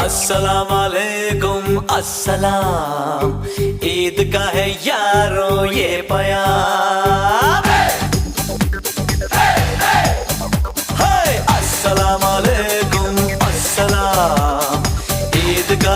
अस्सलाम वालेकुम अस्सलाम, ईद का है यारों ये प्यार। अस्सलाम वालेकुम अस्सलाम, ईद का